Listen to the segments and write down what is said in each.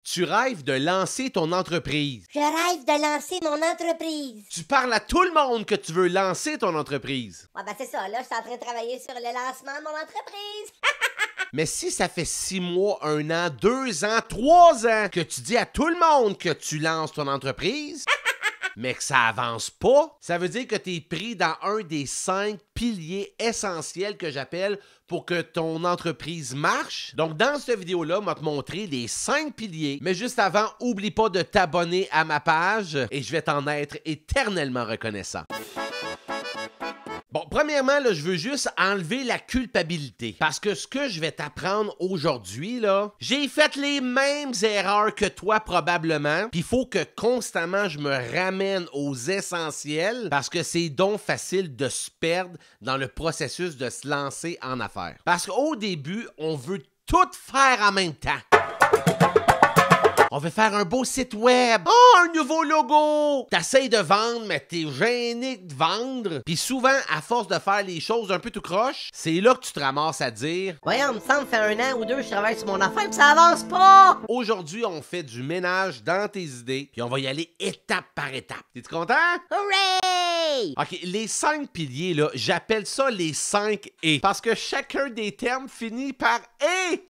Tu rêves de lancer ton entreprise. Je rêve de lancer mon entreprise. Tu parles à tout le monde que tu veux lancer ton entreprise. Ouais, ben c'est ça, là, je suis en train de travailler sur le lancement de mon entreprise. Mais si ça fait 6 mois, 1 an, 2 ans, 3 ans que tu dis à tout le monde que tu lances ton entreprise, mais que ça avance pas, ça veut dire que tu es pris dans un des 5 piliers essentiels que j'appelle pour que ton entreprise marche. Donc, dans cette vidéo-là, je vais te montrer les 5 piliers. Mais juste avant, oublie pas de t'abonner à ma page et je vais t'en être éternellement reconnaissant. Bon, premièrement, là, je veux juste enlever la culpabilité. Parce que ce que je vais t'apprendre aujourd'hui, là, j'ai fait les mêmes erreurs que toi probablement. Puis il faut que constamment je me ramène aux essentiels parce que c'est donc facile de se perdre dans le processus de se lancer en affaires. Parce qu'au début, on veut tout faire en même temps. On veut faire un beau site web. Oh, un nouveau logo! T'essayes de vendre, mais t'es gêné de vendre. Puis souvent, à force de faire les choses un peu tout croche, c'est là que tu te ramasses à dire « Voyons, me semble, fait 1 an ou 2 que je travaille sur mon affaire, puis ça avance pas! » Aujourd'hui, on fait du ménage dans tes idées, puis on va y aller étape par étape. T'es-tu content? Hooray! OK, les 5 piliers, là, j'appelle ça les 5 « et ». Parce que chacun des termes finit par « et ».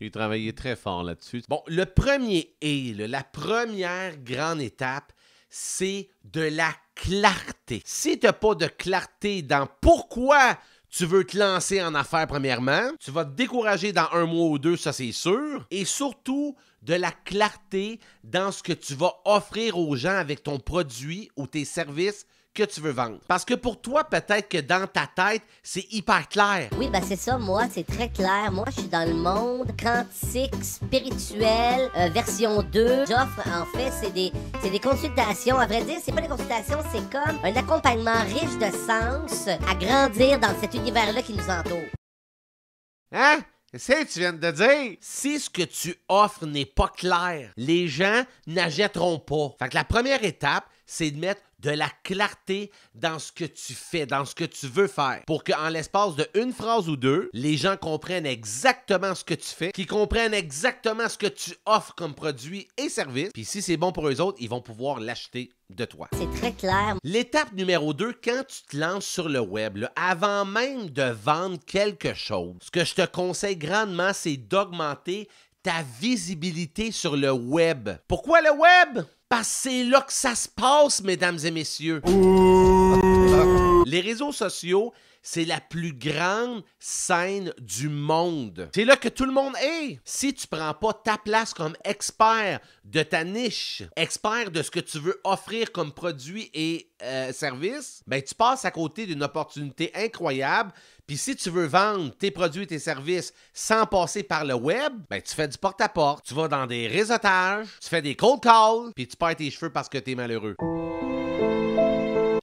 J'ai travaillé très fort là-dessus. Bon, le premier « et », la première grande étape, c'est de la clarté. Si tu n'as pas de clarté dans pourquoi tu veux te lancer en affaires premièrement, tu vas te décourager dans 1 mois ou 2, ça c'est sûr. Et surtout, de la clarté dans ce que tu vas offrir aux gens avec ton produit ou tes services que tu veux vendre. Parce que pour toi, peut-être que dans ta tête, c'est hyper clair. Oui, ben c'est ça, moi, c'est très clair. Moi, je suis dans le monde quantique, spirituel, version 2. J'offre, en fait, c'est des consultations. À vrai dire, c'est pas des consultations, c'est comme un accompagnement riche de sens à grandir dans cet univers-là qui nous entoure. Hein? Qu'est-ce que tu viens de dire? Si ce que tu offres n'est pas clair, les gens n'achèteront pas. Fait que la première étape, c'est de mettre de la clarté dans ce que tu fais, dans ce que tu veux faire, pour qu'en l'espace de 1 phrase ou 2, les gens comprennent exactement ce que tu fais, qu'ils comprennent exactement ce que tu offres comme produit et service, puis si c'est bon pour eux autres, ils vont pouvoir l'acheter de toi. C'est très clair. L'étape numéro 2, quand tu te lances sur le web, là, avant même de vendre quelque chose, ce que je te conseille grandement, c'est d'augmenter ta visibilité sur le web. Pourquoi le web? Parce que c'est là que ça se passe, mesdames et messieurs. Les réseaux sociaux, c'est la plus grande scène du monde. C'est là que tout le monde est. Si tu prends pas ta place comme expert de ta niche, expert de ce que tu veux offrir comme produit et service, ben tu passes à côté d'une opportunité incroyable. Puis si tu veux vendre tes produits et tes services sans passer par le web, ben tu fais du porte-à-porte, tu vas dans des réseautages, tu fais des cold calls, puis tu perds tes cheveux parce que t'es malheureux.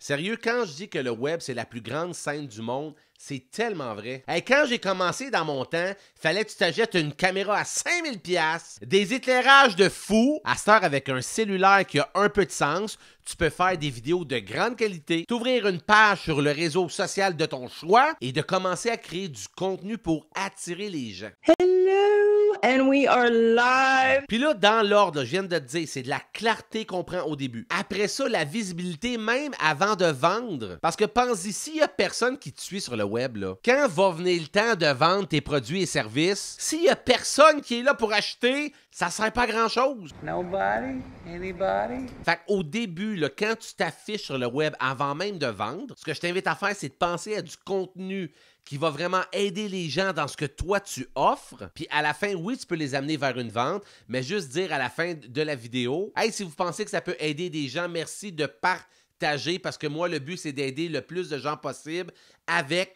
Sérieux, quand je dis que le web, c'est la plus grande scène du monde, c'est tellement vrai. Hey, quand j'ai commencé dans mon temps, fallait que tu t'achètes une caméra à 5000 $, des éclairages de fou. À cette heure, avec un cellulaire qui a un peu de sens, tu peux faire des vidéos de grande qualité, t'ouvrir une page sur le réseau social de ton choix et de commencer à créer du contenu pour attirer les gens. Hello, and we are live. Puis là, dans l'ordre, je viens de te dire, c'est de la clarté qu'on prend au début. Après ça, la visibilité même avant de vendre. Parce que pense-y, s'il n'y a personne qui te suit sur le web, là, quand va venir le temps de vendre tes produits et services, s'il n'y a personne qui est là pour acheter, ça ne sert pas à grand-chose. Nobody? Anybody? Fait qu'au début, là, quand tu t'affiches sur le web avant même de vendre, ce que je t'invite à faire, c'est de penser à du contenu qui va vraiment aider les gens dans ce que toi tu offres. Puis à la fin, oui, tu peux les amener vers une vente, mais juste dire à la fin de la vidéo, « Hey, si vous pensez que ça peut aider des gens, merci de partager parce que moi, le but, c'est d'aider le plus de gens possible avec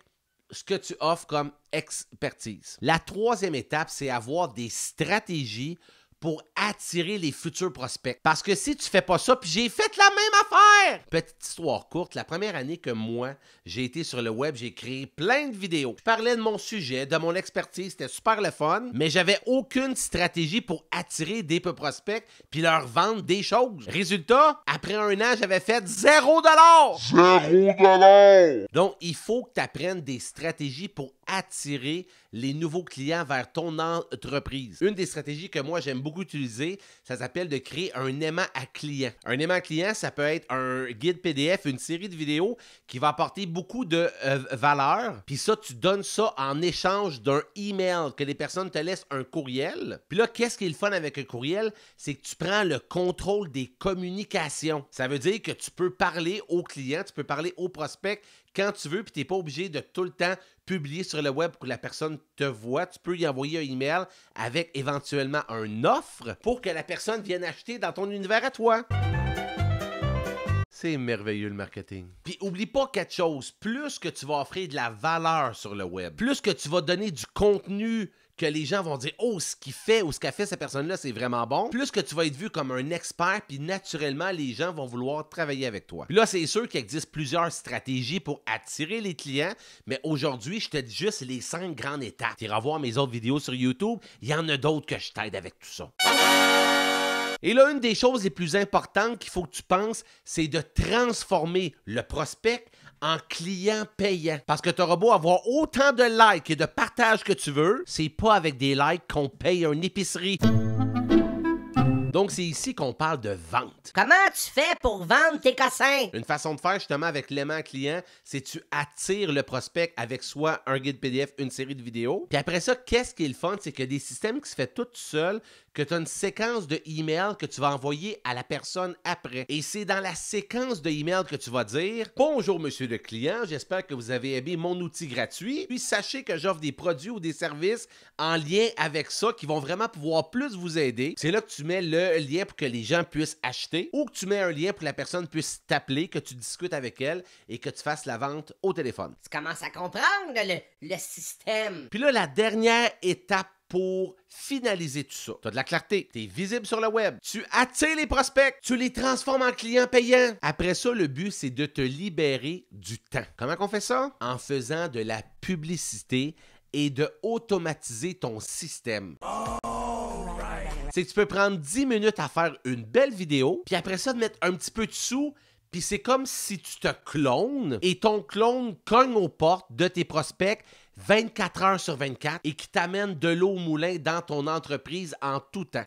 ce que tu offres comme expertise. » La troisième étape, c'est avoir des stratégies pour attirer les futurs prospects. Parce que si tu fais pas ça, puis j'ai fait la même affaire! Petite histoire courte, la première année que moi, j'ai été sur le web, j'ai créé plein de vidéos. Je parlais de mon sujet, de mon expertise, c'était super le fun, mais j'avais aucune stratégie pour attirer des prospects puis leur vendre des choses. Résultat, après 1 an, j'avais fait 0 $! 0 $! Donc, il faut que tu apprennes des stratégies pour attirer les nouveaux clients vers ton entreprise. Une des stratégies que moi j'aime beaucoup utiliser, ça s'appelle de créer un aimant à client. Un aimant à client, ça peut être un guide PDF, une série de vidéos qui va apporter beaucoup de valeur. Puis ça, tu donnes ça en échange d'un email, que les personnes te laissent un courriel. Puis là, qu'est-ce qui est le fun avec un courriel? C'est que tu prends le contrôle des communications. Ça veut dire que tu peux parler aux clients, tu peux parler aux prospects quand tu veux, puis tu n'es pas obligé de tout le temps publier sur le web pour que la personne te voit. Tu peux y envoyer un email avec éventuellement une offre pour que la personne vienne acheter dans ton univers à toi. C'est merveilleux le marketing. Puis oublie pas quelque chose, plus que tu vas offrir de la valeur sur le web, plus que tu vas donner du contenu que les gens vont dire « Oh, ce qu'il fait ou ce qu'a fait cette personne-là, c'est vraiment bon », plus que tu vas être vu comme un expert, puis naturellement, les gens vont vouloir travailler avec toi. Puis là, c'est sûr qu'il existe plusieurs stratégies pour attirer les clients, mais aujourd'hui, je te dis juste les 5 grandes étapes. Tu iras voir mes autres vidéos sur YouTube, il y en a d'autres que je t'aide avec tout ça. Et là, une des choses les plus importantes qu'il faut que tu penses, c'est de transformer le prospect en client payant. Parce que tu auras beau avoir autant de likes et de partages que tu veux, c'est pas avec des likes qu'on paye une épicerie. Donc, c'est ici qu'on parle de vente. Comment tu fais pour vendre tes cossins? Une façon de faire, justement, avec l'aimant client, c'est tu attires le prospect avec soit un guide PDF, une série de vidéos. Puis après ça, qu'est-ce qui est le fun? C'est qu'il y a des systèmes qui se font tout seul, que tu as une séquence de emails que tu vas envoyer à la personne après. Et c'est dans la séquence de emails que tu vas dire « Bonjour, monsieur le client, j'espère que vous avez aimé mon outil gratuit. Puis sachez que j'offre des produits ou des services en lien avec ça qui vont vraiment pouvoir plus vous aider. » C'est là que tu mets le lien pour que les gens puissent acheter ou que tu mets un lien pour que la personne puisse t'appeler, que tu discutes avec elle et que tu fasses la vente au téléphone. Tu commences à comprendre le système. Puis là, la dernière étape pour finaliser tout ça. Tu as de la clarté, tu es visible sur le web, tu attires les prospects, tu les transformes en clients payants. Après ça, le but, c'est de te libérer du temps. Comment on fait ça? En faisant de la publicité et de automatiser ton système. C'est que tu peux prendre 10 minutes à faire une belle vidéo, puis après ça, de mettre un petit peu de sous, puis c'est comme si tu te clones et ton clone cogne aux portes de tes prospects 24 heures sur 24 et qui t'amène de l'eau au moulin dans ton entreprise en tout temps.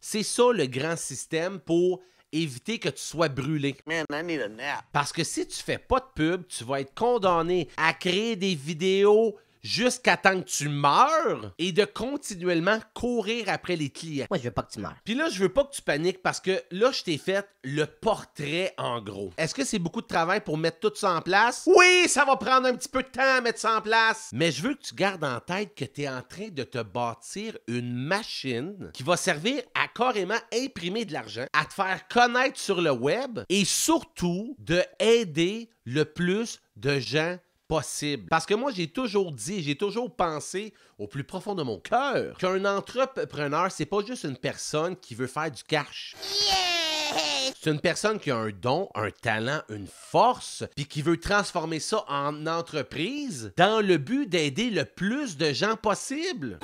C'est ça le grand système pour éviter que tu sois brûlé. Man, I need a nap. Parce que si tu fais pas de pub, tu vas être condamné à créer des vidéos jusqu'à temps que tu meurs et de continuellement courir après les clients. Moi, je veux pas que tu meurs. Puis là, je veux pas que tu paniques parce que là, je t'ai fait le portrait en gros. Est-ce que c'est beaucoup de travail pour mettre tout ça en place? Oui, ça va prendre un petit peu de temps à mettre ça en place. Mais je veux que tu gardes en tête que tu es en train de te bâtir une machine qui va servir à carrément imprimer de l'argent, à te faire connaître sur le web et surtout de aider le plus de gens possible. Parce que moi, j'ai toujours dit, j'ai toujours pensé au plus profond de mon cœur qu'un entrepreneur, c'est pas juste une personne qui veut faire du cash. Yeah! C'est une personne qui a un don, un talent, une force, puis qui veut transformer ça en entreprise dans le but d'aider le plus de gens possible.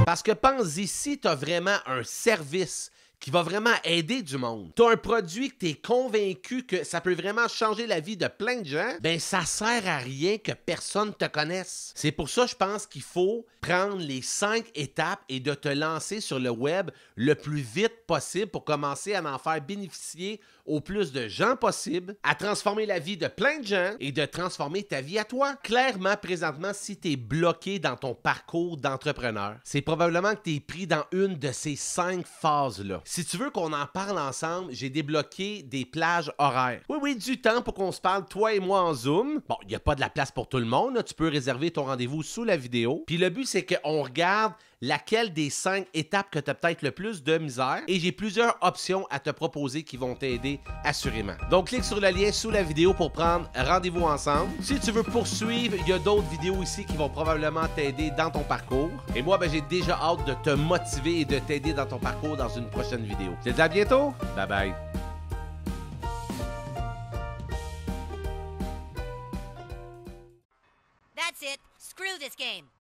Parce que pense ici, tu as vraiment un service qui va vraiment aider du monde. Tu as un produit que tu es convaincu que ça peut vraiment changer la vie de plein de gens, ben ça sert à rien que personne te connaisse. C'est pour ça, je pense qu'il faut prendre les 5 étapes et de te lancer sur le web le plus vite possible pour commencer à en faire bénéficier au plus de gens possible, à transformer la vie de plein de gens et de transformer ta vie à toi. Clairement, présentement, si tu es bloqué dans ton parcours d'entrepreneur, c'est probablement que tu es pris dans une de ces 5 phases-là. Si tu veux qu'on en parle ensemble, j'ai débloqué des plages horaires. Oui, du temps pour qu'on se parle, toi et moi, en Zoom. Bon, il n'y a pas de la place pour tout le monde, là. Tu peux réserver ton rendez-vous sous la vidéo. Puis le but, c'est qu'on regarde laquelle des 5 étapes que tu as peut-être le plus de misère. Et j'ai plusieurs options à te proposer qui vont t'aider assurément. Donc, clique sur le lien sous la vidéo pour prendre rendez-vous ensemble. Si tu veux poursuivre, il y a d'autres vidéos ici qui vont probablement t'aider dans ton parcours. Et moi, ben, j'ai déjà hâte de te motiver et de t'aider dans ton parcours dans une prochaine vidéo. Je te dis à bientôt. Bye bye.